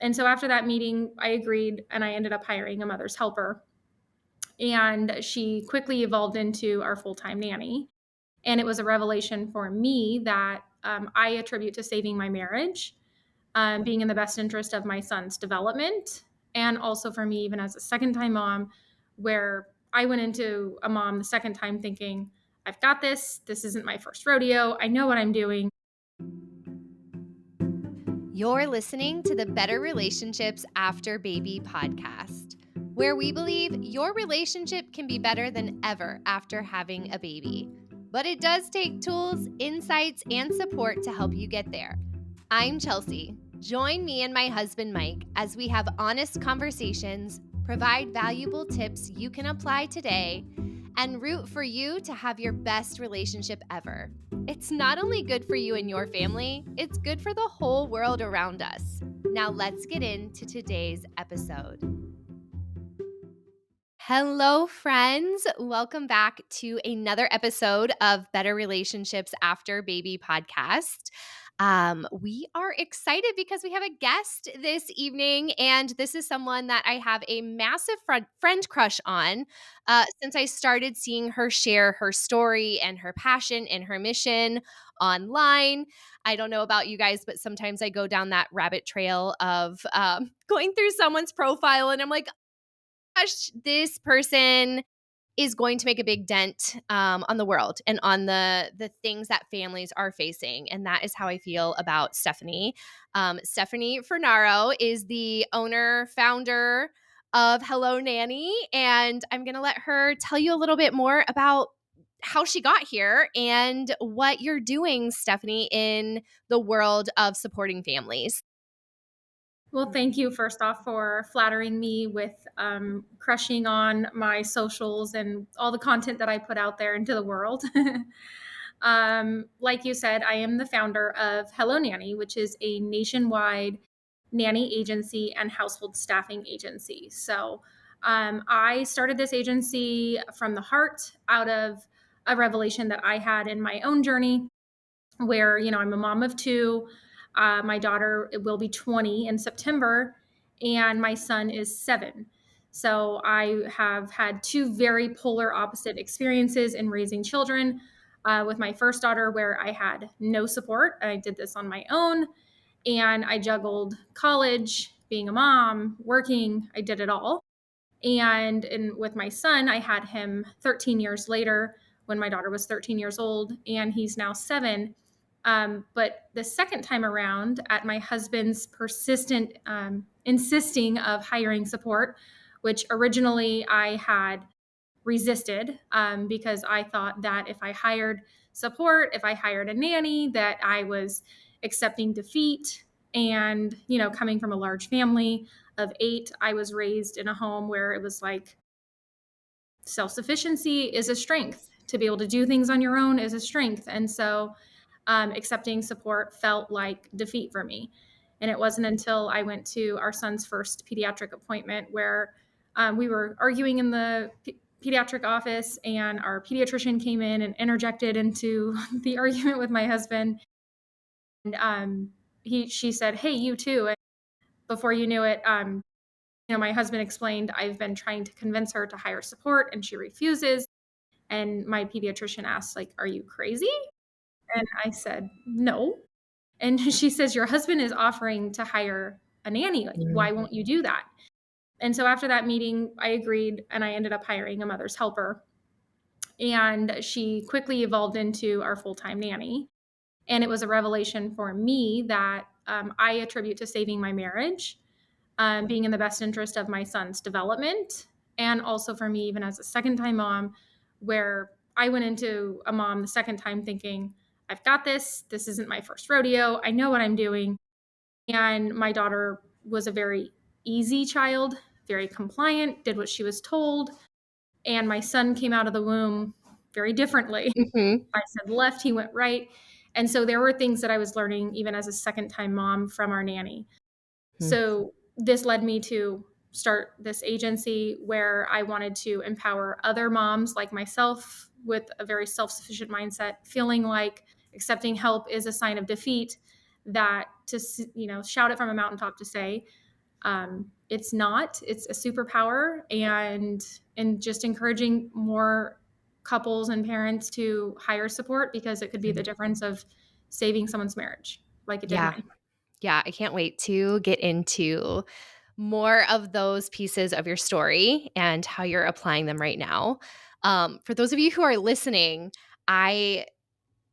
And so after that meeting, I agreed and I ended up hiring a mother's helper. And she quickly evolved into our full time nanny. And it was a revelation for me that I attribute to saving my marriage, being in the best interest of my son's development, and also for me, even as a second time mom, where I went into a mom the second time thinking, I've got this. This isn't my first rodeo. I know what I'm doing. You're listening to the Better Relationships After Baby podcast, where we believe your relationship can be better than ever after having a baby. But it does take tools, insights, and support to help you get there. I'm Chelsea. Join me and my husband, Mike, as we have honest conversations, provide valuable tips you can apply today, and root for you to have your best relationship ever. It's not only good for you and your family, it's good for the whole world around us. Now let's get into today's episode. Hello, friends. Welcome back to another episode of Better Relationships After Baby podcast. We are excited because we have a guest this evening, and this is someone that I have a massive friend crush on since I started seeing her share her story and her passion and her mission online. I don't know about you guys, but sometimes I go down that rabbit trail of going through someone's profile, and I'm like, gosh, this person is going to make a big dent on the world and on the things that families are facing. And that is how I feel about Stephanie. Stephanie Fernaro is the owner, founder of Hello Nanny. And I'm going to let her tell you a little bit more about how she got here and what you're doing, Stephanie, in the world of supporting families. Well, thank you first off for flattering me with crushing on my socials and all the content that I put out there into the world. Like you said, I am the founder of Hello Nanny, which is a nationwide nanny agency and household staffing agency. So I started this agency from the heart out of a revelation that I had in my own journey where, I'm a mom of two. My daughter will be 20 in September, and my son is 7. So I have had two very polar opposite experiences in raising children. With my first daughter, where I had no support, I did this on my own, and I juggled college, being a mom, working, I did it all. And with my son, I had him 13 years later when my daughter was 13 years old, and he's now 7. But the second time around, at my husband's persistent insisting of hiring support, which originally I had resisted because I thought that if I hired support, if I hired a nanny, that I was accepting defeat. And, coming from a large family of 8, I was raised in a home where it was like self sufficiency is a strength. To be able to do things on your own is a strength. And so accepting support felt like defeat for me. And it wasn't until I went to our son's first pediatric appointment where we were arguing in the pediatric office, and our pediatrician came in and interjected into the argument with my husband. And she said, "Hey, you too." And before you knew it, my husband explained, I've been trying to convince her to hire support, and she refuses. And my pediatrician asked, like, "Are you crazy?" And I said, "No." And she says, "Your husband is offering to hire a nanny. Like, why won't you do that?" And so after that meeting, I agreed and I ended up hiring a mother's helper. And she quickly evolved into our full time nanny. And it was a revelation for me that I attribute to saving my marriage, being in the best interest of my son's development, and also for me, even as a second time mom, where I went into a mom the second time thinking, I've got this. This isn't my first rodeo. I know what I'm doing. And my daughter was a very easy child, very compliant, did what she was told. And my son came out of the womb very differently. Mm-hmm. I said left, he went right. And so there were things that I was learning even as a second time mom from our nanny. So this led me to start this agency where I wanted to empower other moms like myself with a very self-sufficient mindset, feeling like accepting help is a sign of defeat, that to, shout it from a mountaintop to say, It's not. It's a superpower, and just encouraging more couples and parents to hire support because it could be the Mhm. difference of saving someone's marriage, like it did Yeah. mine. Yeah, I can't wait to get into more of those pieces of your story and how you're applying them right now. For those of you who are listening, I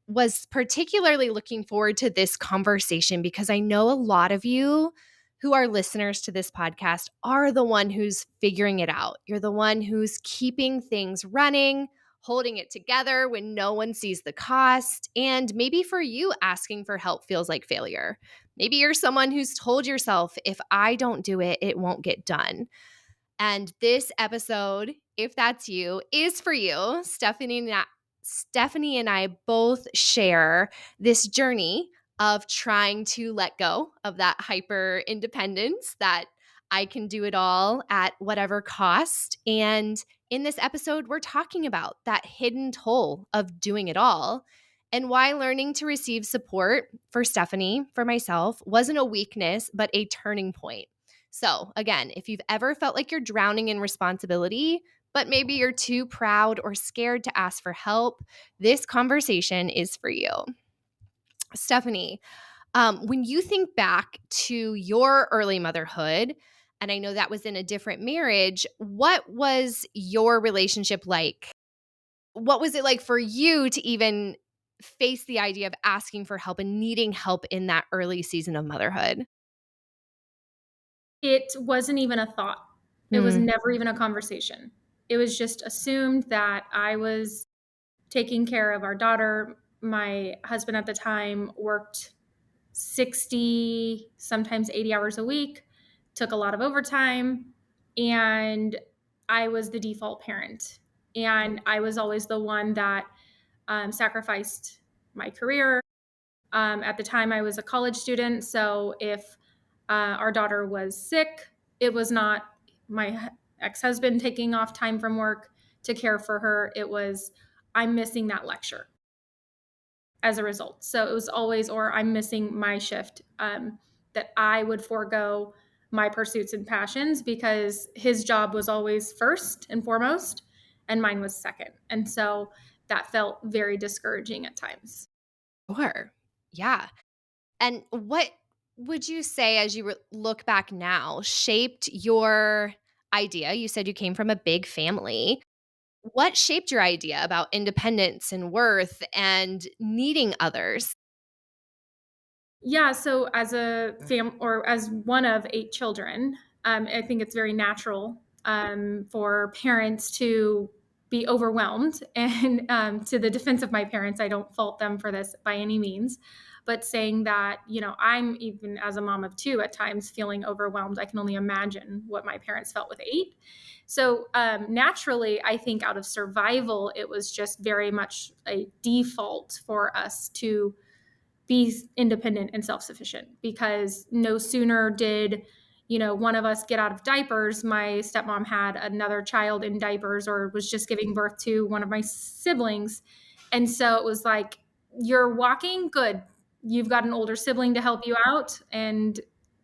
was particularly looking forward to this conversation because I know a lot of you who are listeners to this podcast are the one who's figuring it out. You're the one who's keeping things running, holding it together when no one sees the cost. And maybe for you, asking for help feels like failure. Maybe you're someone who's told yourself, if I don't do it, it won't get done. And this episode, if that's you, is for you. Stephanie and I both share this journey of trying to let go of that hyper independence, that I can do it all at whatever cost. And in this episode, we're talking about that hidden toll of doing it all and why learning to receive support for Stephanie, for myself, wasn't a weakness, but a turning point. So, again, if you've ever felt like you're drowning in responsibility, but maybe you're too proud or scared to ask for help, this conversation is for you. Stephanie, when you think back to your early motherhood, and I know that was in a different marriage, what was your relationship like? What was it like for you to even face the idea of asking for help and needing help in that early season of motherhood? It wasn't even a thought. It was Mm, never even a conversation. It was just assumed that I was taking care of our daughter. My husband at the time worked 60, sometimes 80 hours a week, took a lot of overtime, and I was the default parent. And I was always the one that sacrificed my career. At the time, I was a college student. So if our daughter was sick, it was not my ex husband taking off time from work to care for her. It was, I'm missing that lecture as a result. So it was always, or I'm missing my shift, that I would forego my pursuits and passions because his job was always first and foremost, and mine was second. And so that felt very discouraging at times. sure. Yeah. And what would you say, as you look back now, shaped your idea? You said you came from a big family. What shaped your idea about independence and worth and needing others? Yeah, so as a or as one of 8 children, I think it's very natural, for parents to be overwhelmed, and, to the defense of my parents, I don't fault them for this by any means, but saying that, I'm even as a mom of 2 at times feeling overwhelmed. I can only imagine what my parents felt with 8. So, naturally, I think out of survival, it was just very much a default for us to be independent and self-sufficient because no sooner did one of us get out of diapers, my stepmom had another child in diapers or was just giving birth to one of my siblings. And so it was like, you're walking good, you've got an older sibling to help you out, and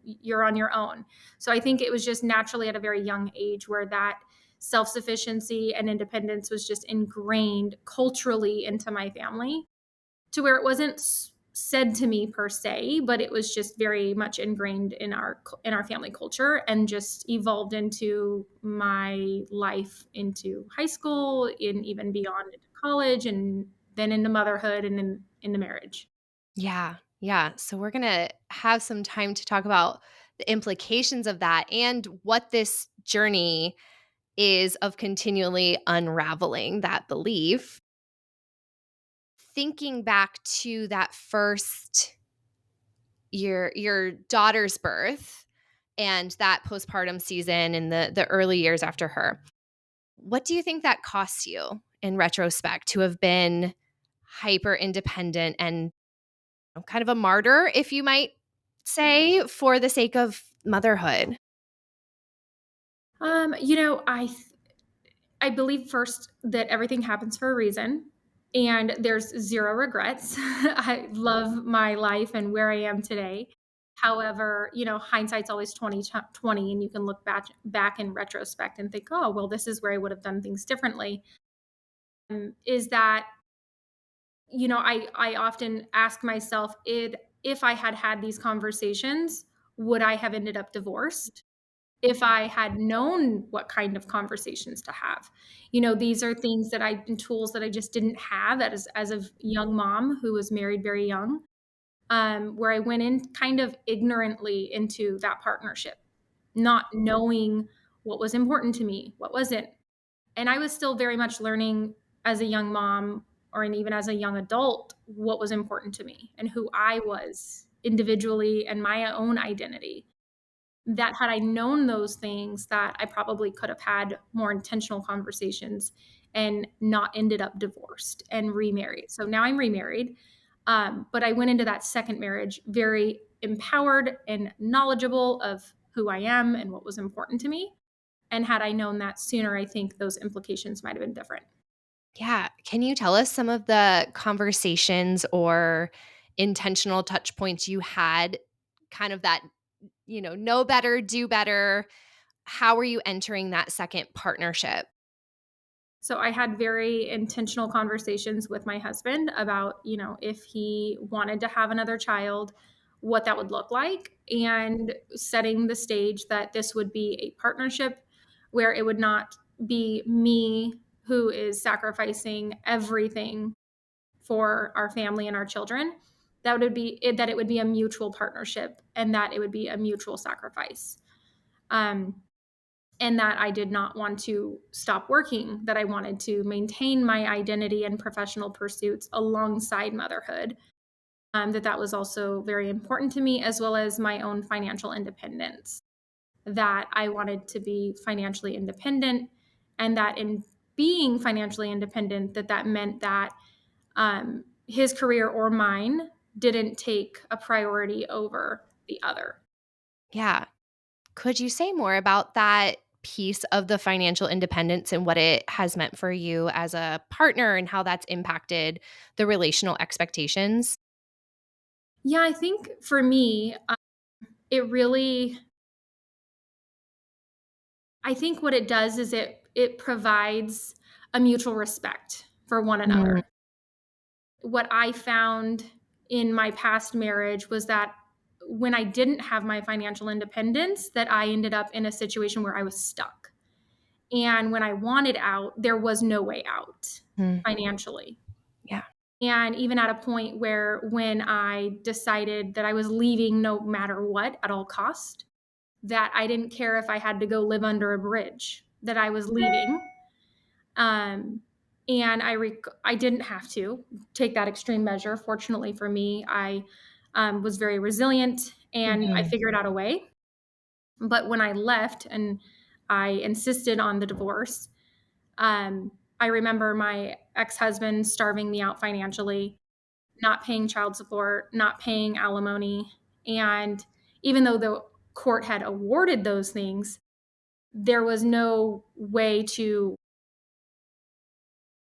you're on your own. So I think it was just naturally at a very young age where that self-sufficiency and independence was just ingrained culturally into my family, to where it wasn't said to me per se, but it was just very much ingrained in our family culture and just evolved into my life into high school, in even beyond into college, and then into motherhood and then into marriage. Yeah. Yeah. So we're going to have some time to talk about the implications of that and what this journey is of continually unraveling that belief. Thinking back to that first your daughter's birth and that postpartum season and the early years after her. What do you think that costs you in retrospect to have been hyper independent and kind of a martyr, if you might say, for the sake of motherhood? I believe first that everything happens for a reason and there's zero regrets. I love my life and where I am today. However, hindsight's always 2020, and you can look back in retrospect and think, "Oh, well, this is where I would have done things differently." Is that, I often ask myself, if I had had these conversations, would I have ended up divorced? If I had known what kind of conversations to have. These are things and tools that I just didn't have as a young mom who was married very young, where I went in kind of ignorantly into that partnership, not knowing what was important to me, what wasn't. And I was still very much learning as a young mom, and even as a young adult, what was important to me and who I was individually and my own identity. That had I known those things, that I probably could have had more intentional conversations and not ended up divorced and remarried. So now I'm remarried. But I went into that second marriage very empowered and knowledgeable of who I am and what was important to me. And had I known that sooner, I think those implications might have been different. Yeah. Can you tell us some of the conversations or intentional touch points you had, kind of that, know better, do better? How were you entering that second partnership? So I had very intentional conversations with my husband about, if he wanted to have another child, what that would look like, and setting the stage that this would be a partnership where it would not be me who is sacrificing everything for our family and our children. That it would be a mutual partnership, and that it would be a mutual sacrifice. Um, and that I did not want to stop working, that I wanted to maintain my identity and professional pursuits alongside motherhood. That was also very important to me, as well as my own financial independence. That I wanted to be financially independent, and that in being financially independent, that meant that his career or mine didn't take a priority over the other. Yeah. Could you say more about that piece of the financial independence and what it has meant for you as a partner and how that's impacted the relational expectations? Yeah, I think for me, it really I think what it does is it provides a mutual respect for one Mm, another. What I found in my past marriage was that when I didn't have my financial independence, that I ended up in a situation where I was stuck. And when I wanted out, there was no way out mm, financially. yeah. And even at a point where when I decided that I was leaving no matter what at all cost, that I didn't care if I had to go live under a bridge, that I was leaving. Um, and I didn't have to take that extreme measure. Fortunately for me, I was very resilient and I Mhm. figured out a way. But when I left and I insisted on the divorce, um, I remember my ex husband starving me out financially, not paying child support, not paying alimony. And even though the court had awarded those things, there was no way to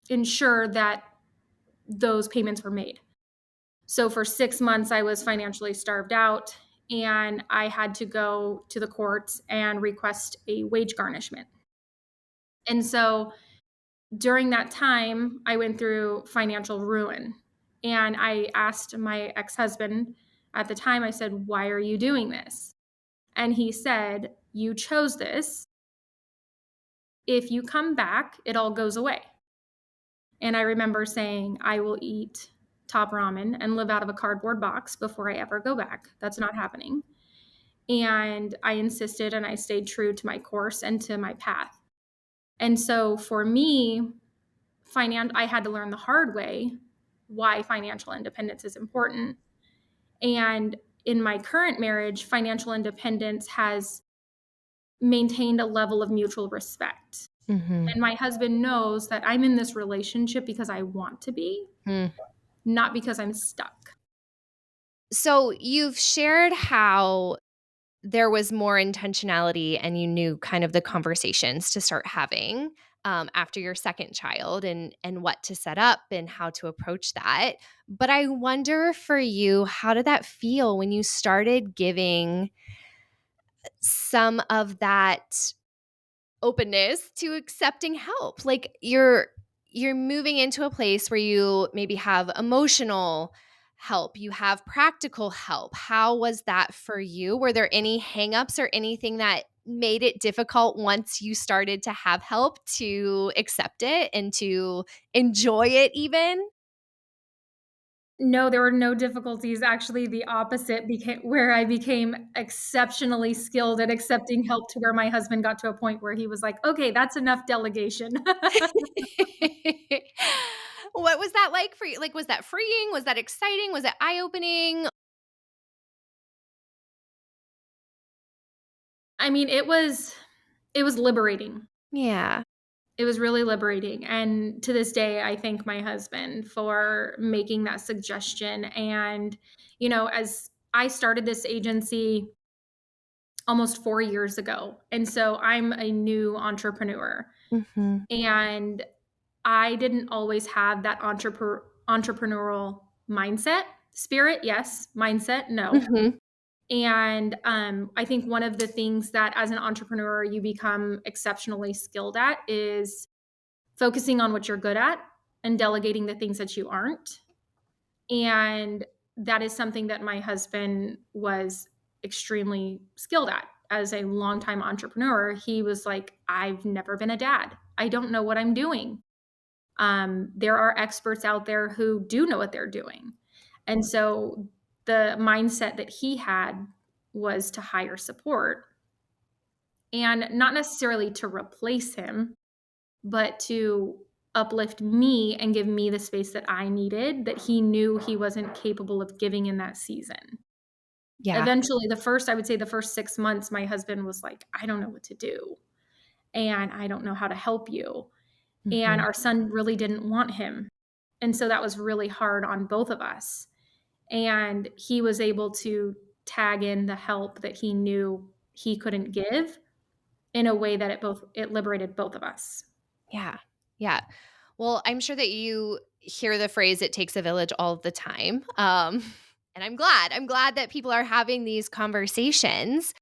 ensure that those payments were made. So for 6 months, I was financially starved out, and I had to go to the courts and request a wage garnishment. And so during that time, I went through financial ruin. And I asked my ex husband at the time, I said, "Why are you doing this?" And he said, "You chose this. If you come back, it all goes away." And I remember saying, "I will eat top ramen and live out of a cardboard box before I ever go back. That's not happening." And I insisted and I stayed true to my course and to my path. And so for me, I had to learn the hard way why financial independence is important. And in my current marriage, financial independence has maintained a level of mutual respect. Mhm. And my husband knows that I'm in this relationship because I want to be, Mm. not because I'm stuck. So you've shared how there was more intentionality and you knew kind of the conversations to start having after your second child and what to set up and how to approach that. But I wonder for you, how did that feel when you started giving some of that openness to accepting help? Like you're moving into a place where you maybe have emotional help, you have practical help. How was that for you? Were there any hangups or anything that made it difficult once you started to have help to accept it and to enjoy it even? No, there were no difficulties, actually the opposite became where I became exceptionally skilled at accepting help to where my husband got to a point where he was like, "Okay, that's enough delegation." What was that like for you? Like, was that freeing? Was that exciting? Was it eye-opening? I mean, it was liberating. Yeah. It was really liberating, and to this day, I thank my husband for making that suggestion, and, as I started this agency almost 4 years ago, and so I'm a new entrepreneur, Mhm. and I didn't always have that entrepreneurial mindset. Spirit, yes. Mindset, no. Mhm. And, I think one of the things that as an entrepreneur you become exceptionally skilled at is focusing on what you're good at and delegating the things that you aren't. And that is something that my husband was extremely skilled at. As a longtime entrepreneur, he was like, I've never been a dad. I don't know what I'm doing. There are experts out there who do know what they're doing. And so the mindset that he had was to hire support and not necessarily to replace him, but to uplift me and give me the space that I needed that he knew he wasn't capable of giving in that season. Yeah. Eventually, I would say the first 6 months, my husband was like, "I don't know what to do, and I don't know how to help you." And Mhm. our son really didn't want him. And so that was really hard on both of us. And he was able to tag in the help that he knew he couldn't give in a way that it liberated both of us. Yeah. Yeah. Well, I'm sure that you hear the phrase "it takes a village" all the time. And I'm glad. I'm glad that people are having these conversations.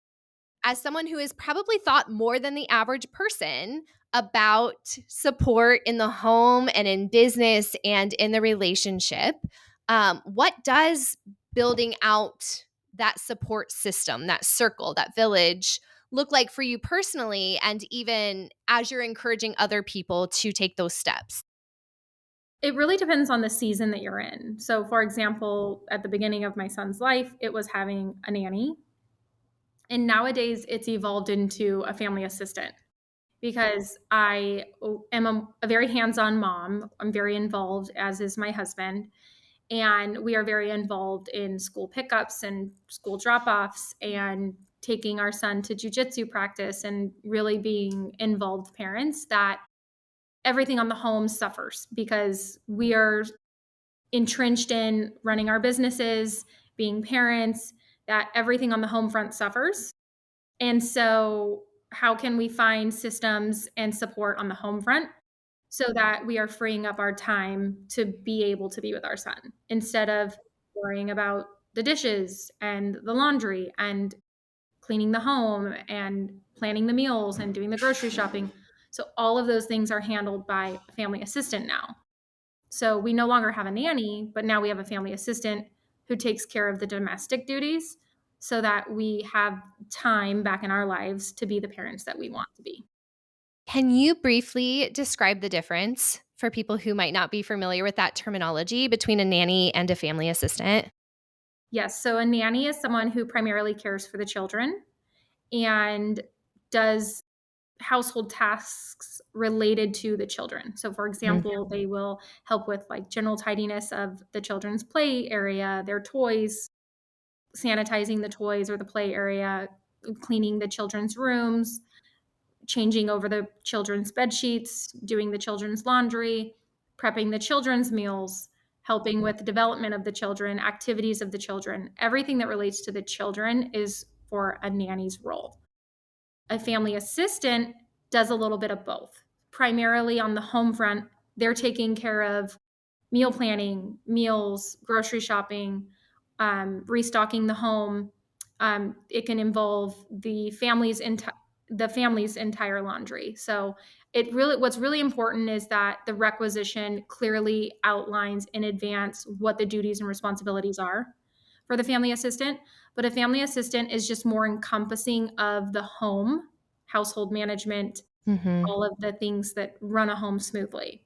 As someone who has probably thought more than the average person about support in the home and in business and in the relationship, what does building out that support system, that circle, that village look like for you personally, and even as you're encouraging other people to take those steps? It really depends on the season that you're in. So, for example, at the beginning of my son's life, it was having a nanny. And nowadays, it's evolved into a family assistant because I am a very hands on mom. I'm very involved, as is my husband. And we are very involved in school pickups and school drop offs and taking our son to jujitsu practice and really being involved parents that everything on the home suffers because we are entrenched in running our businesses, being parents, that everything on the home front suffers. And so, how can we find systems and support on the home front so that we are freeing up our time to be able to be with our son instead of worrying about the dishes and the laundry and cleaning the home and planning the meals and doing the grocery shopping. So, all of those things are handled by a family assistant now. So we no longer have a nanny, but now we have a family assistant who takes care of the domestic duties so that we have time back in our lives to be the parents that we want to be. Can you briefly describe the difference for people who might not be familiar with that terminology between a nanny and a family assistant? Yes, so a nanny is someone who primarily cares for the children and does household tasks related to the children. So, for Mhm. example, they will help with like general tidiness of the children's play area, their toys, sanitizing the toys or the play area, cleaning the children's rooms, changing over the children's bed sheets, doing the children's laundry, prepping the children's meals, helping with the development of the children, activities of the children. Everything that relates to the children is for a nanny's role. A family assistant does a little bit of both. Primarily on the home front, they're taking care of meal planning, meals, grocery shopping, restocking the home. It can involve the family's entire laundry. So what's really important is that the requisition clearly outlines in advance what the duties and responsibilities are for the family assistant. But a family assistant is just more encompassing of the home, household management, Mhm. all of the things that run a home smoothly.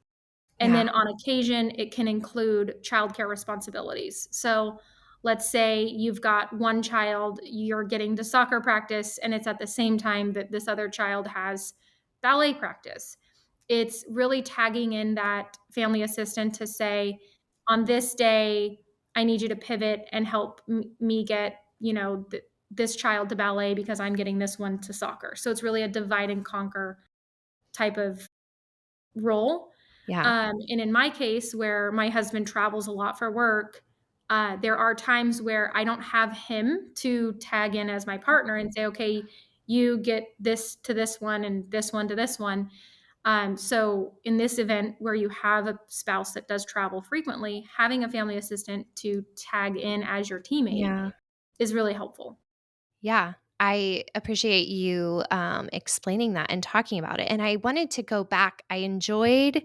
And Yeah. then on occasion, it can include childcare responsibilities. So let's say you've got one child, you're getting to soccer practice, and it's at the same time that this other child has ballet practice. It's really tagging in that family assistant to say, on this day, I need you to pivot and help me get, this child to ballet because I'm getting this one to soccer. So it's really a divide and conquer type of role. Yeah. And in my case, where my husband travels a lot for work, there are times where I don't have him to tag in as my partner and say, okay, you get this to this one and this one to this one. So in this event where you have a spouse that does travel frequently, having a family assistant to tag in as your teammate Yeah. is really helpful. Yeah. I appreciate you explaining that and talking about it. And I wanted to go back. I enjoyed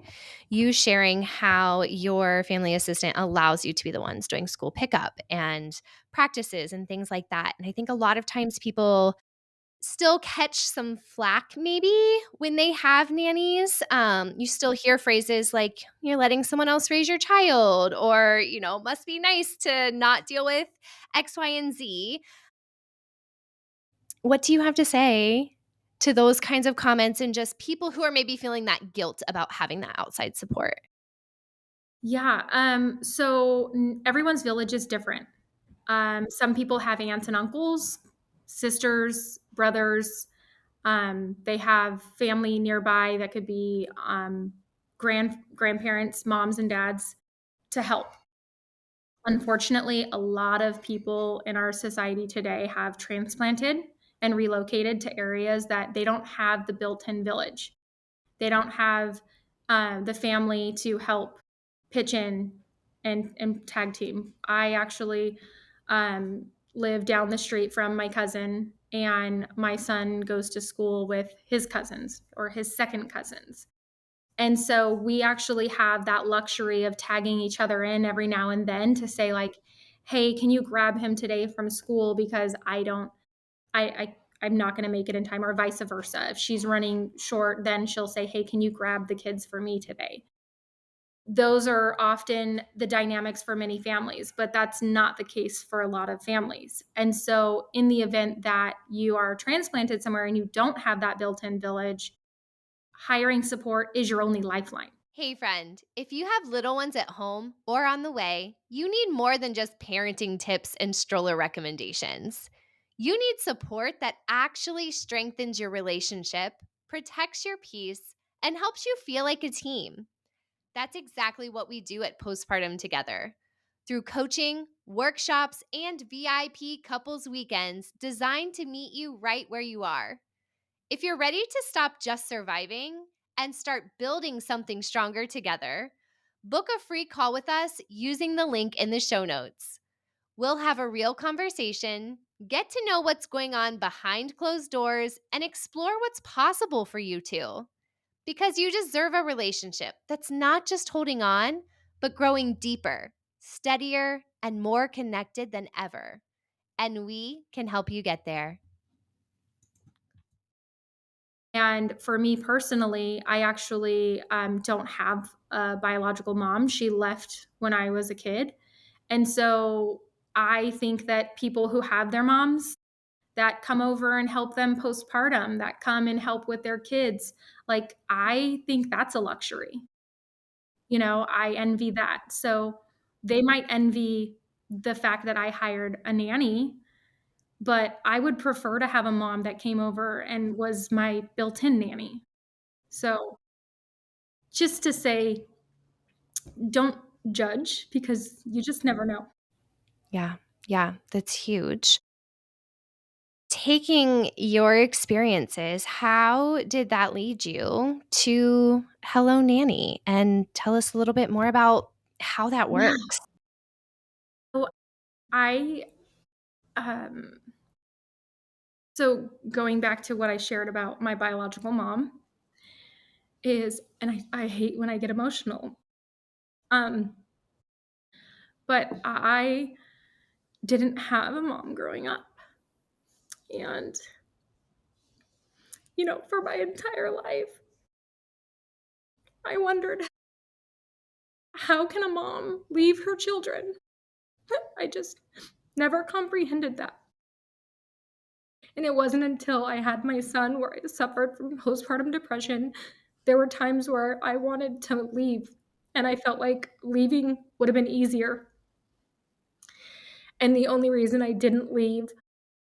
you sharing how your family assistant allows you to be the ones doing school pickup and practices and things like that. And I think a lot of times people still catch some flack maybe when they have nannies. You still hear phrases like, you're letting someone else raise your child, or, must be nice to not deal with X, Y, and Z. What do you have to say to those kinds of comments and just people who are maybe feeling that guilt about having that outside support? Yeah. Everyone's village is different. Some people have aunts and uncles, sisters, brothers. They have family nearby that could be grandparents, moms and dads to help. Unfortunately, a lot of people in our society today have transplanted and relocated to areas that they don't have the built-in village. They don't have the family to help pitch in and tag team. I actually live down the street from my cousin, and my son goes to school with his cousins or his second cousins. And so we actually have that luxury of tagging each other in every now and then to say, like, hey, can you grab him today from school because I'm not going to make it in time, or vice versa. If she's running short, then she'll say, hey, can you grab the kids for me today? Those are often the dynamics for many families, but that's not the case for a lot of families. And so, in the event that you are transplanted somewhere and you don't have that built in village, hiring support is your only lifeline. Hey, friend, if you have little ones at home or on the way, you need more than just parenting tips and stroller recommendations. You need support that actually strengthens your relationship, protects your peace, and helps you feel like a team. That's exactly what we do at Postpartum Together. Through coaching, workshops, and VIP couples weekends designed to meet you right where you are. If you're ready to stop just surviving and start building something stronger together, book a free call with us using the link in the show notes. We'll have a real conversation, get to know what's going on behind closed doors, and explore what's possible for you two. Because you deserve a relationship that's not just holding on, but growing deeper, steadier, and more connected than ever. And we can help you get there. And for me personally, I actually don't have a biological mom. She left when I was a kid. And so I think that people who have their moms that come over and help them postpartum, that come and help with their kids, like, I think that's a luxury. I envy that. So they might envy the fact that I hired a nanny, but I would prefer to have a mom that came over and was my built-in nanny. So just to say, don't judge because you just never know. Yeah, yeah, that's huge. taking your experiences, how did that lead you to Hello Nanny? And tell us a little bit more about how that Yeah. works. So I um so going back to what I shared about my biological mom is, and I hate when I get emotional. Um but I didn't have a mom growing up, and for my entire life I wondered, how can a mom leave her children? I just never comprehended that. And it wasn't until I had my son where I suffered from postpartum depression. There were times where I wanted to leave, and I felt like leaving would have been easier. And the only reason I didn't leave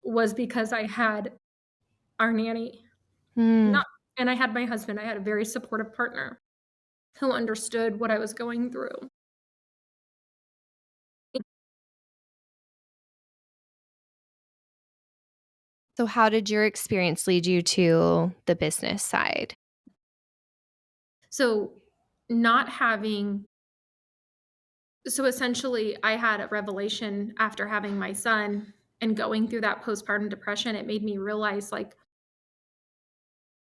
was because I had our nanny. Mm. Not and I had my husband. I had a very supportive partner who understood what I was going through. So, how did your experience lead you to the business side? So, not having so essentially, I had a revelation after having my son and going through that postpartum depression. It made me realize, like,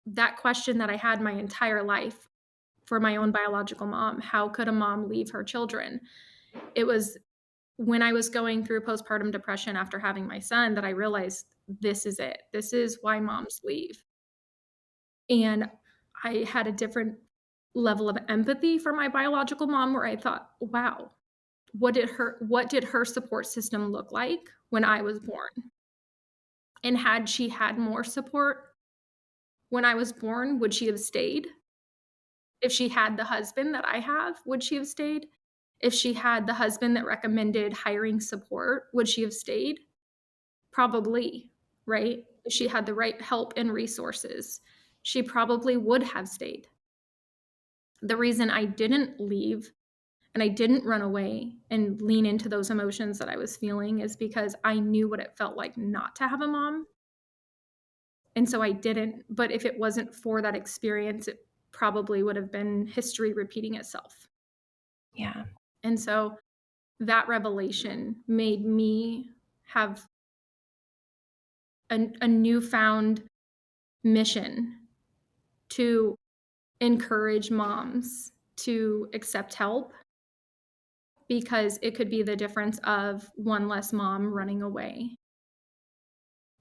that question that I had my entire life for my own biological mom, how could a mom leave her children? It was when I was going through postpartum depression after having my son that I realized this is it. This is why moms leave. And I had a different level of empathy for my biological mom where I thought, wow, what did her support system look like when I was born? And had she had more support when I was born, would she have stayed? If she had the husband that I have, would she have stayed? If she had the husband that recommended hiring support, would she have stayed? Probably, right? If she had the right help and resources, she probably would have stayed. The reason I didn't leave and I didn't run away and lean into those emotions that I was feeling is because I knew what it felt like not to have a mom. And so I didn't. But if it wasn't for that experience, it probably would have been history repeating itself. Yeah. And so that revelation made me have a newfound mission to encourage moms to accept help, because it could be the difference of one less mom running away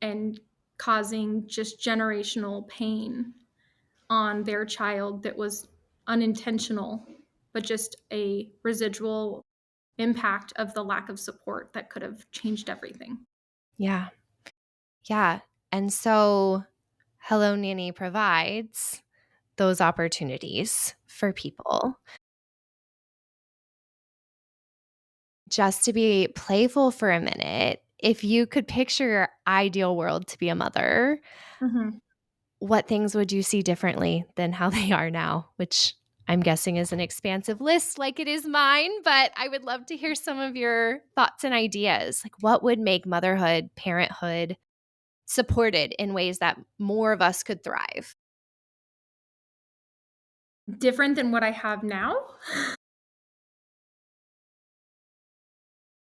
and causing just generational pain on their child that was unintentional, but just a residual impact of the lack of support that could have changed everything. Yeah. Yeah. And so Hello Nanny provides those opportunities for people just to be playful for a minute. If you could picture your ideal world to be a mother, Mhm. what things would you see differently than how they are now? Which I'm guessing is an expansive list like it is mine, but I would love to hear some of your thoughts and ideas. Like, what would make motherhood, parenthood supported in ways that more of us could thrive? Different than what I have now?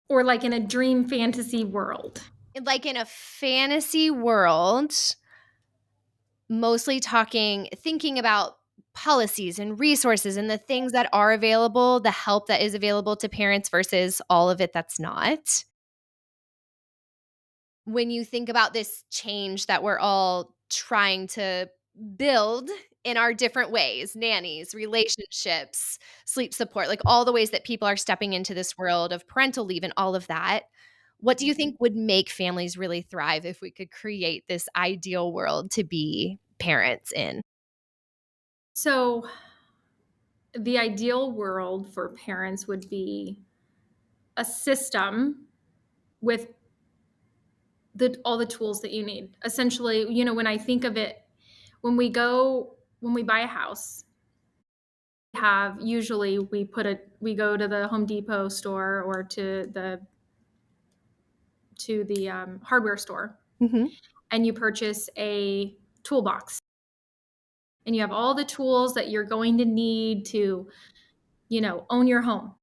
Or like in a dream fantasy world? Like in a fantasy world, mostly thinking about policies and resources and the things that are available, the help that is available to parents versus all of it that's not. When you think about this change that we're all trying to build in our different ways, nannies, relationships, sleep support, like all the ways that people are stepping into this world of parental leave and all of that, what do you think would make families really thrive if we could create this ideal world to be parents in? So, the ideal world for parents would be a system with all the tools that you need. Essentially, when I think of it, when we buy a house, have usually we go to the Home Depot store or to the hardware store, Mhm. and you purchase a toolbox. And you have all the tools that you're going to need to, own your home.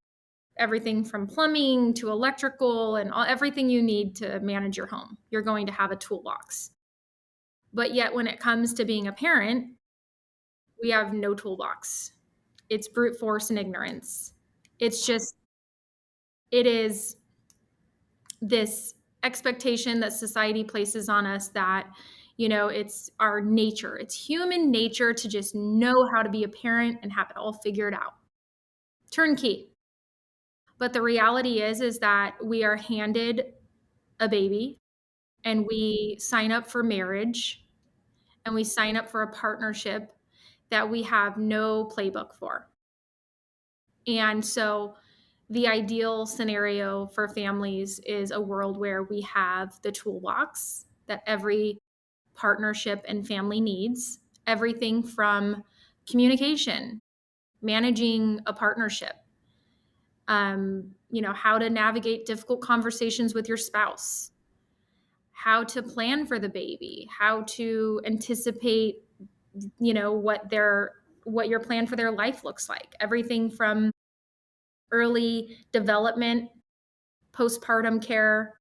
Everything from plumbing to electrical and everything you need to manage your home. You're going to have a toolbox. But yet, when it comes to being a parent, we have no toolbox. It's brute force and ignorance. It's just, it is this expectation that society places on us that, it's our nature. It's human nature to just know how to be a parent and have it all figured out. Turnkey. But the reality is that we are handed a baby and we sign up for marriage and we sign up for a partnership that we have no playbook for. And so the ideal scenario for families is a world where we have the toolbox that every partnership and family needs, everything from communication, managing a partnership, how to navigate difficult conversations with your spouse, how to plan for the baby, how to anticipate, what your plan for their life looks like. Everything from early development, postpartum care,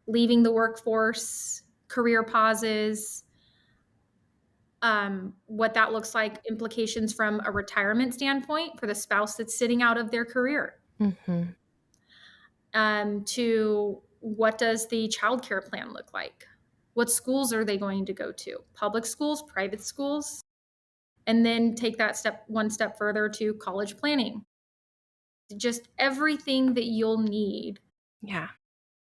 leaving the workforce, career pauses, what that looks like, implications from a retirement standpoint for the spouse that's sitting out of their career, Mhm. to what does the childcare plan look like? What schools are they going to go to? Public schools, private schools? And then take that one step further to college planning. Just everything that you'll need Yeah.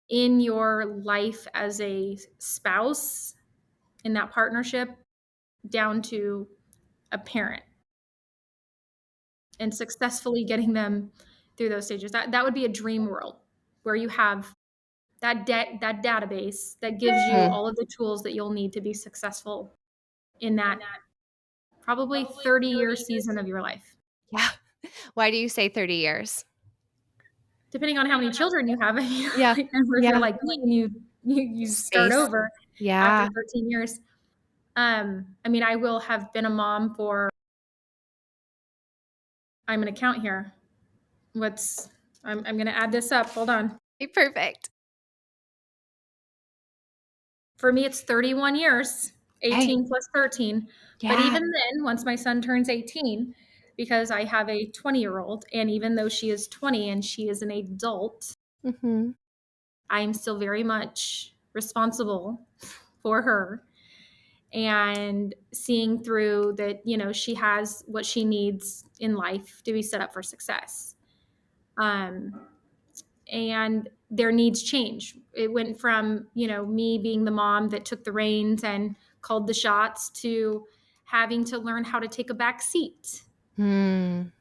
in your life as a spouse in that partnership down to a parent, and successfully getting them through those stages. That would be a dream world where you have that database that gives you Mhm. all of the tools that you'll need to be successful in that probably 30-year season of your life. Yeah. Why do you say 30 years? Depending on how many children you have, Yeah. or if you're Yeah. like me and you start Space. over after Yeah. 13 years. I mean, I will have been a mom for, I'm gonna count here. What's I'm gonna add this up. Hold on. Perfect. For me, it's 31 years, Hey. 18 plus 13. But Yeah. even then, once my son turns 18, because I have a 20-year-old, and even though she is 20 and she is an adult, Mhm. I am still very much responsible for her and seeing through that, she has what she needs in life to be set up for success. Um, and their needs change. It went from, me being the mom that took the reins and called the shots to having to learn how to take a back seat Mm.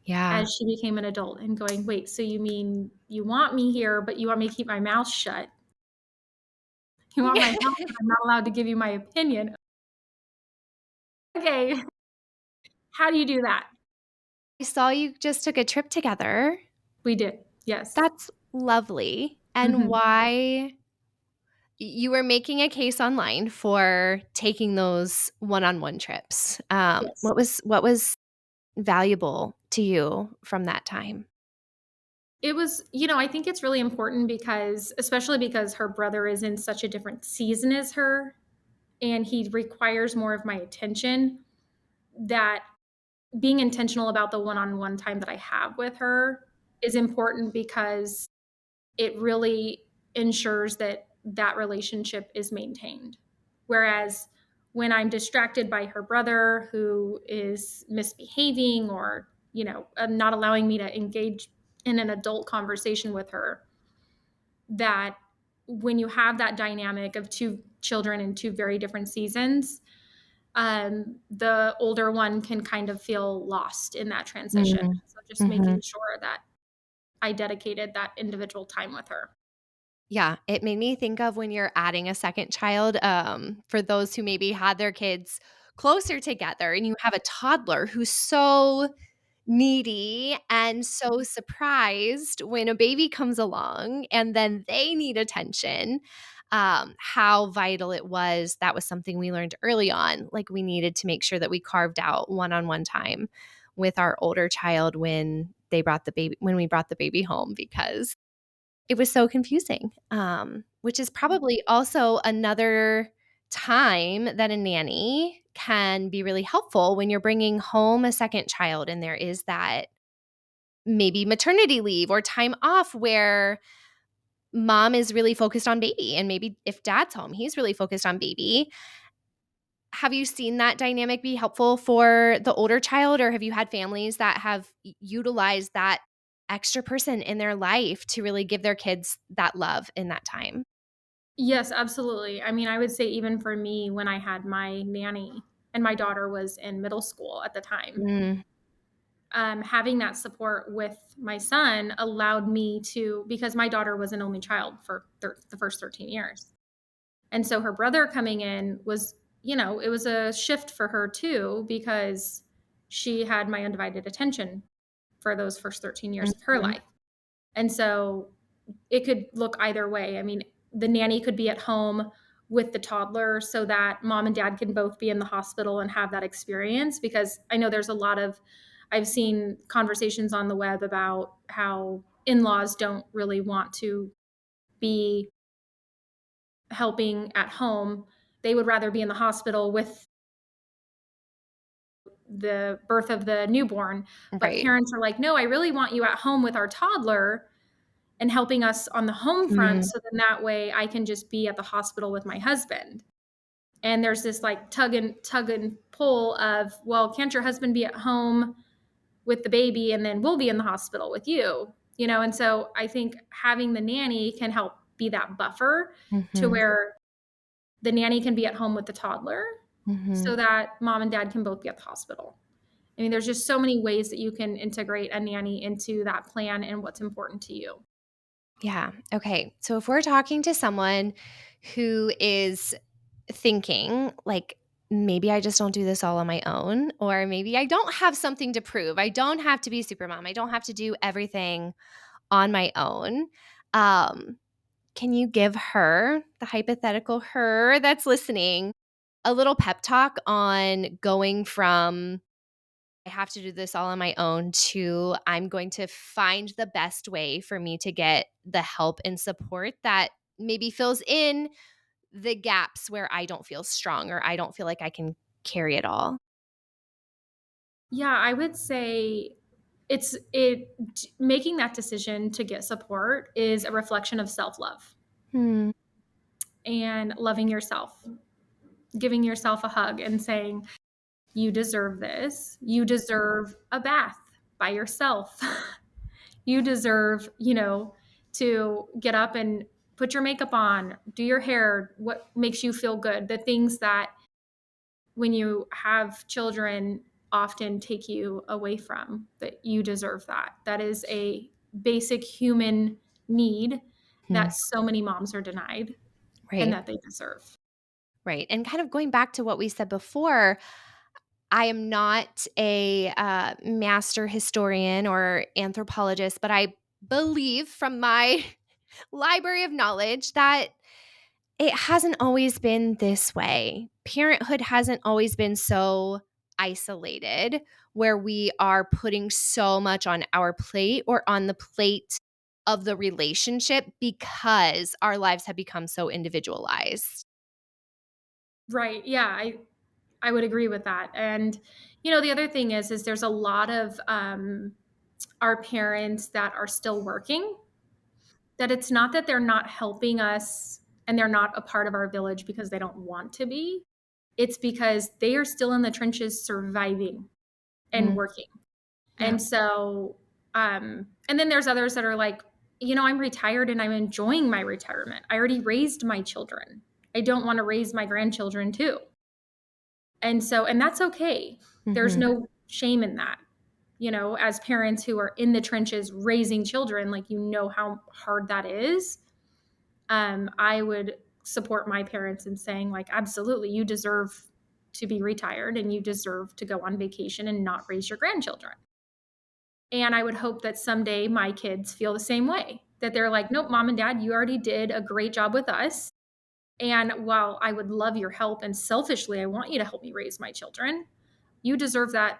Yeah. as she became an adult and going, wait, so you mean you want me here, but you want me to keep my mouth shut? You want my help, but I'm not allowed to give you my opinion. Okay, how do you do that? I saw you just took a trip together. We did. Yes. That's lovely. And Mhm. why you were making a case online for taking those one-on-one trips. Yes. What was valuable to you from that time? It was, I think it's really important because, especially because her brother is in such a different season as her and he requires more of my attention, that being intentional about the one-on-one time that I have with her is important because it really ensures that that relationship is maintained. Whereas when I'm distracted by her brother who is misbehaving or, not allowing me to engage in an adult conversation with her, that when you have that dynamic of two children in two very different seasons, the older one can kind of feel lost in that transition. Mm. So just Mhm. making sure that I dedicated that individual time with her. Yeah, it made me think of when you're adding a second child, for those who maybe had their kids closer together and you have a toddler who's so needy and so surprised when a baby comes along and then they need attention. how vital it was. That was something we learned early on. Like we needed to make sure that we carved out one-on-one time with our older child when we brought the baby home because it was so confusing. Which is probably also another time that a nanny can be really helpful when you're bringing home a second child and there is that maybe maternity leave or time off where mom is really focused on baby and maybe if dad's home, he's really focused on baby. Have you seen that dynamic be helpful for the older child, or have you had families that have utilized that extra person in their life to really give their kids that love in that time? Yes, absolutely. I mean, I would say even for me when I had my nanny and my daughter was in middle school at the time, Mm, having that support with my son allowed me to, because my daughter was an only child for the first 13 years. And so her brother coming in was, it was a shift for her too, because she had my undivided attention for those first 13 years of her mhm, life. And so it could look either way. I mean, the nanny could be at home with the toddler so that mom and dad can both be in the hospital and have that experience. Because I know I've seen conversations on the web about how in laws don't really want to be helping at home. They would rather be in the hospital with the birth of the newborn. But right. parents are like, no, I really want you at home with our toddler and helping us on the home front Mm, so then that way I can just be at the hospital with my husband. And there's this like tug and pull of, well, can't your husband be at home with the baby and then we'll be in the hospital with you? And so I think having the nanny can help be that buffer to mhm, where the nanny can be at home with the toddler mhm. so that mom and dad can both be at the hospital. I mean, there's just so many ways that you can integrate a nanny into that plan and what's important to you. Yeah. Okay. So if we're talking to someone who is thinking, like, maybe I just don't do this all on my own, or maybe I don't have something to prove. I don't have to be supermom. I don't have to do everything on my own. Um, can you give her, the hypothetical her that's listening, a little pep talk on going from I have to do this all on my own to I'm going to find the best way for me to get the help and support that maybe fills in the gaps where I don't feel strong or I don't feel like I can carry it all? Yeah, I would say making that decision to get support is a reflection of self-love Hmm. and loving yourself, giving yourself a hug and saying, "You deserve this. You deserve a bath by yourself. You deserve, to get up and put your makeup on, do your hair, what makes you feel good." The things that when you have children often take you away from, that you deserve that. That is a basic human need Hmm. that so many moms are denied and Right. that they deserve. Right. And kind of going back to what we said before, I am not a master historian or anthropologist, but I believe from my library of knowledge that it hasn't always been this way. Parenthood hasn't always been so isolated where we are putting so much on our plate or on the plate of the relationship because our lives have become so individualized. Right. Yeah, I would agree with that. And the other thing is there's a lot of our parents that are still working, that it's not that they're not helping us and they're not a part of our village because they don't want to be. It's because they are still in the trenches surviving and Mm, working. yeah. And so, and then there's others that are like, I'm retired and I'm enjoying my retirement. I already raised my children. I don't want to raise my grandchildren too. And so, and that's okay. There's Mhm. no shame in that. As parents who are in the trenches raising children, like, how hard that is. I would support my parents in saying, like, absolutely, you deserve to be retired and you deserve to go on vacation and not raise your grandchildren. And I would hope that someday my kids feel the same way, that they're like, nope, mom and dad, you already did a great job with us. And while I would love your help and selfishly I want you to help me raise my children, you deserve that,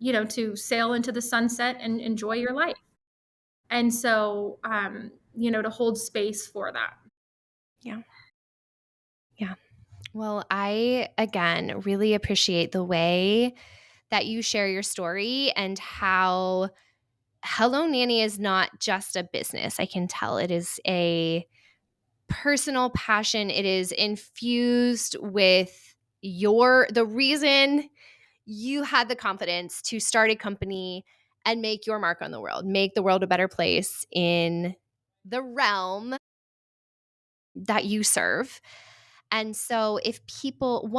to sail into the sunset and enjoy your life. And so, to hold space for that. Yeah. Yeah. Well, I again really appreciate the way that you share your story and how Hello Nanny is not just a business. I can tell it is a personal passion. It is infused with the reason you had the confidence to start a company and make your mark on the world, make the world a better place in the realm that you serve. And so if people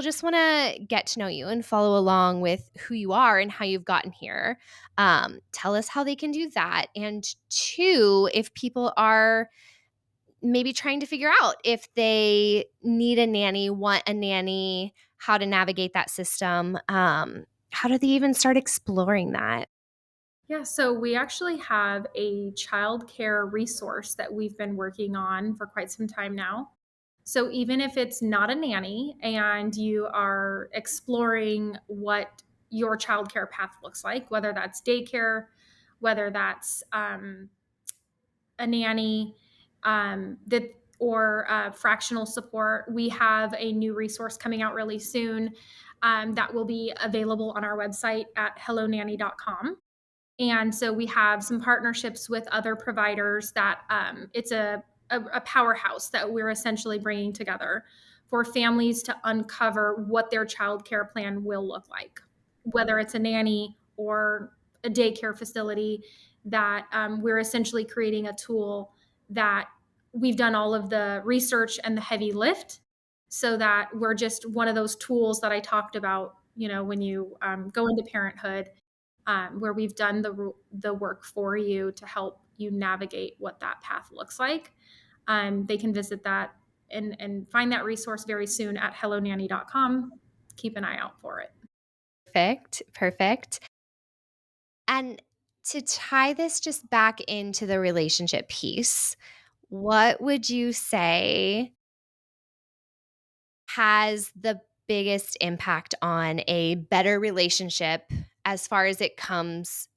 just want to get to know you and follow along with who you are and how you've gotten here, tell us how they can do that. And two, if people are maybe trying to figure out if they need a nanny, want a nanny, how to navigate that system, how do they even start exploring that? Yeah, so we actually have a childcare resource that we've been working on for quite some time now. So even if it's not a nanny and you are exploring what your childcare path looks like, whether that's daycare, whether that's a nanny, that or fractional support, we have a new resource coming out really soon that will be available on our website at hellonanny.com. And so we have some partnerships with other providers that it's a powerhouse that we're essentially bringing together for families to uncover what their childcare plan will look like, whether it's a nanny or a daycare facility, that we're essentially creating a tool that we've done all of the research and the heavy lift so that we're just one of those tools that I talked about, when you go into parenthood, where we've done the work for you to help you navigate what that path looks like. They can visit that and find that resource very soon at hellonanny.com. Keep an eye out for it. Perfect. Perfect. And to tie this just back into the relationship piece, what would you say has the biggest impact on a better relationship as far as it comes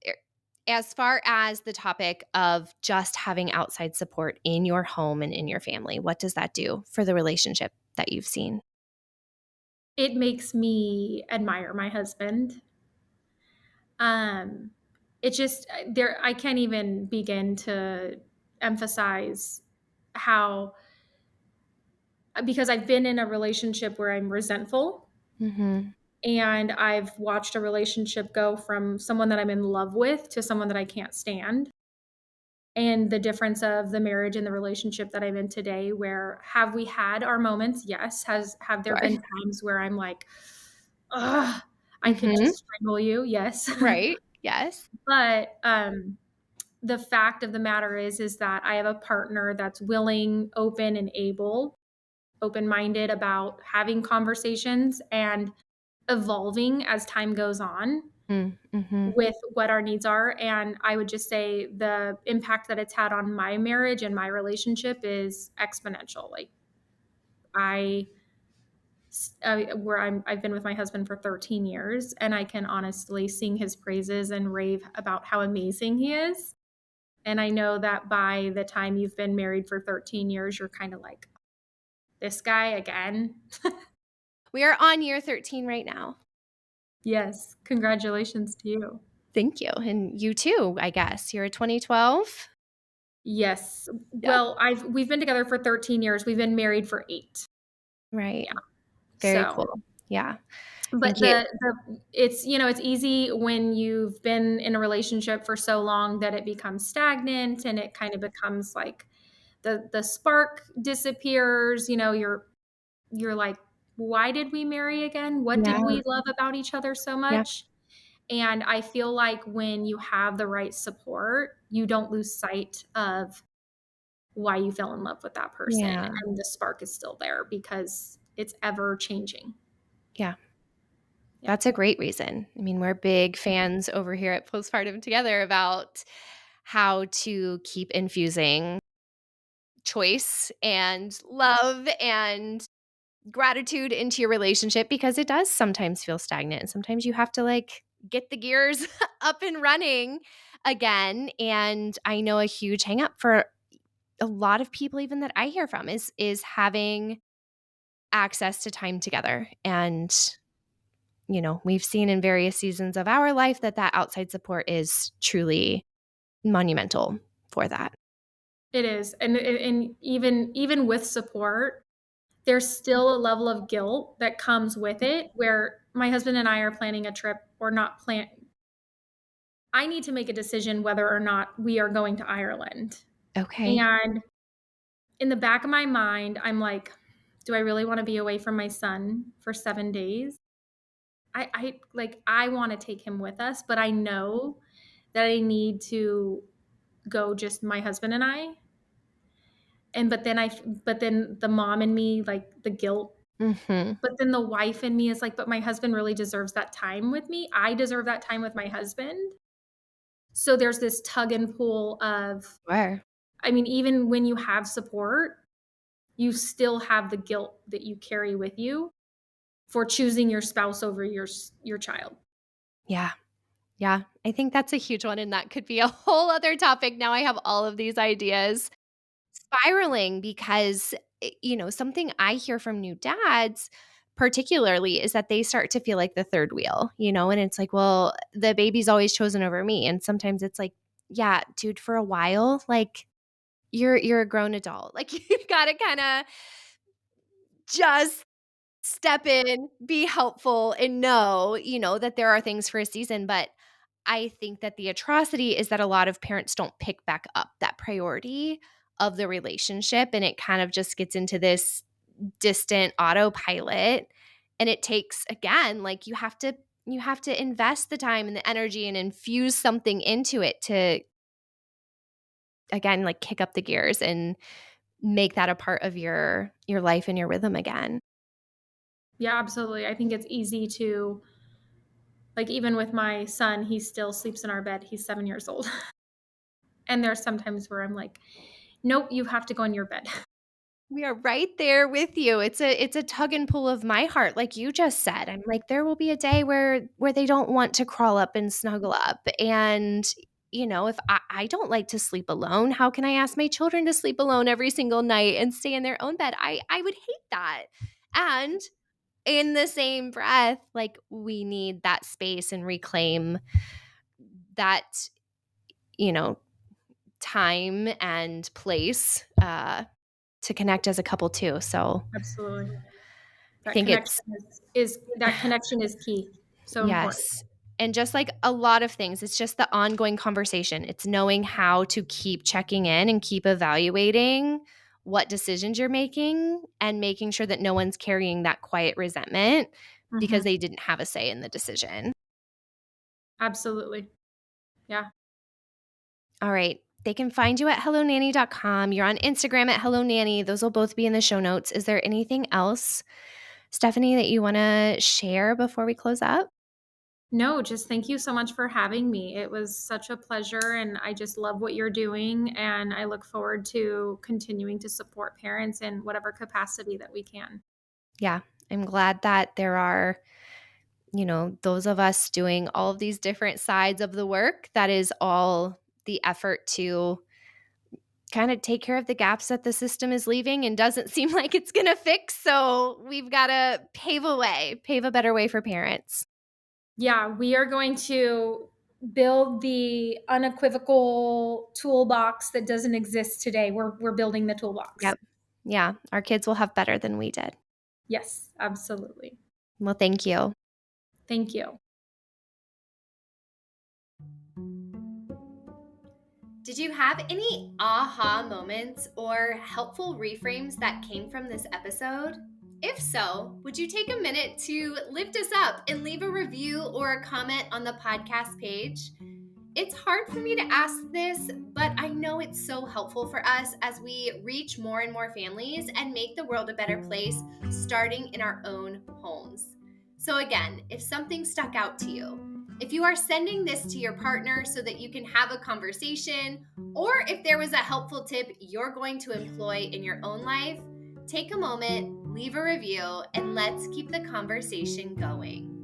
as far as the topic of just having outside support in your home and in your family? What does that do for the relationship that you've seen? It makes me admire my husband. Um, it just there I can't even begin to emphasize how, because I've been in a relationship where I'm resentful, Mhm. and I've watched a relationship go from someone that I'm in love with to someone that I can't stand. And the difference of the marriage and the relationship that I'm in today, where have we had our moments? Yes. Have there Sure. been times where I'm like, ugh, I could Mhm. just strangle you? Yes. Right. Yes. But the fact of the matter is that I have a partner that's willing, open, and open-minded about having conversations and evolving as time goes on Mm, mhm. with what our needs are. And I would just say the impact that it's had on my marriage and my relationship is exponential. Like I, I've been with my husband for 13 years, and I can honestly sing his praises and rave about how amazing he is. And I know that by the time you've been married for 13 years, you're kind of like, this guy again. We are on year 13 right now. Yes, congratulations to you. Thank you, and you too, I guess. You're a 2012? Yes. Yeah. Well, we've been together for 13 years. We've been married for 8. Right. Yeah. Very So, cool. Yeah. but Thank you. it's easy when you've been in a relationship for so long that it becomes stagnant and it kind of becomes like the spark disappears, you're like, why did we marry again? What did Yeah. we love about each other so Yeah. much? And I feel like when you have the right support, you don't lose sight of why you fell in love with that person, Yeah. and the spark is still there because it's ever changing. Yeah. Yeah. That's a great reason. I mean, we're big fans over here at Postpartum Together about how to keep infusing choice and love and gratitude into your relationship because it does sometimes feel stagnant and sometimes you have to like get the gears up and running again. And I know a huge hang up for a lot of people even that I hear from is having access to time together. And we've seen in various seasons of our life that outside support is truly monumental for that. It is. And even with support, there's still a level of guilt that comes with it where my husband and I are planning a trip or not plan I need to make a decision whether or not we are going to Ireland. Okay. And in the back of my mind, I'm like, do I really want to be away from my son for 7 days? I want to take him with us, but I know that I need to go just my husband and I. And but then the mom in me, like the guilt, Mhm. but then the wife in me is like, but my husband really deserves that time with me. I deserve that time with my husband. So there's this tug and pull of, Sure. I mean, even when you have support, you still have the guilt that you carry with you for choosing your spouse over your child. Yeah. Yeah. I think that's a huge one, and that could be a whole other topic. Now I have all of these ideas spiraling because, something I hear from new dads particularly is that they start to feel like the third wheel, and it's like, well, the baby's always chosen over me. And sometimes it's like, yeah, dude, for a while, like you're a grown adult. Like you've got to kind of just step in, be helpful, and know, that there are things for a season. But I think that the atrocity is that a lot of parents don't pick back up that priority of the relationship, and it kind of just gets into this distant autopilot. And it takes, again, like you have to invest the time and the energy and infuse something into it to, again, like kick up the gears and make that a part of your life and your rhythm again. Yeah, absolutely. I think it's easy to, like, even with my son, he still sleeps in our bed. He's 7 years old. And there's sometimes where I'm like, "Nope, you have to go in your bed." We are right there with you. It's a tug and pull of my heart, like you just said. I'm like, there will be a day where they don't want to crawl up and snuggle up. And, if I don't like to sleep alone, how can I ask my children to sleep alone every single night and stay in their own bed? I would hate that. And in the same breath, like we need that space and reclaim that, you know, time and place to connect as a couple too. So Absolutely. I think it's That connection is key. So important. yes. And just like a lot of things, it's just the ongoing conversation. It's knowing how to keep checking in and keep evaluating what decisions you're making and making sure that no one's carrying that quiet resentment because Mhm. they didn't have a say in the decision. Absolutely. Yeah. All right. They can find you at hellonanny.com. You're on Instagram at hellonanny. Those will both be in the show notes. Is there anything else, Stephanie, that you want to share before we close up? No, just thank you so much for having me. It was such a pleasure, and I just love what you're doing, and I look forward to continuing to support parents in whatever capacity that we can. Yeah. I'm glad that there are those of us doing all of these different sides of the work, that is all the effort to kind of take care of the gaps that the system is leaving and doesn't seem like it's going to fix. So we've got to pave a better way for parents. Yeah, we are going to build the unequivocal toolbox that doesn't exist today. We're building the toolbox. Yep. Yeah. Our kids will have better than we did. Yes, absolutely. Well, thank you. Thank you. Did you have any aha moments or helpful reframes that came from this episode? If so, would you take a minute to lift us up and leave a review or a comment on the podcast page? It's hard for me to ask this, but I know it's so helpful for us as we reach more and more families and make the world a better place, starting in our own homes. So, again, if something stuck out to you, If you are sending this to your partner so that you can have a conversation, or if there was a helpful tip you're going to employ in your own life, take a moment, leave a review, and let's keep the conversation going.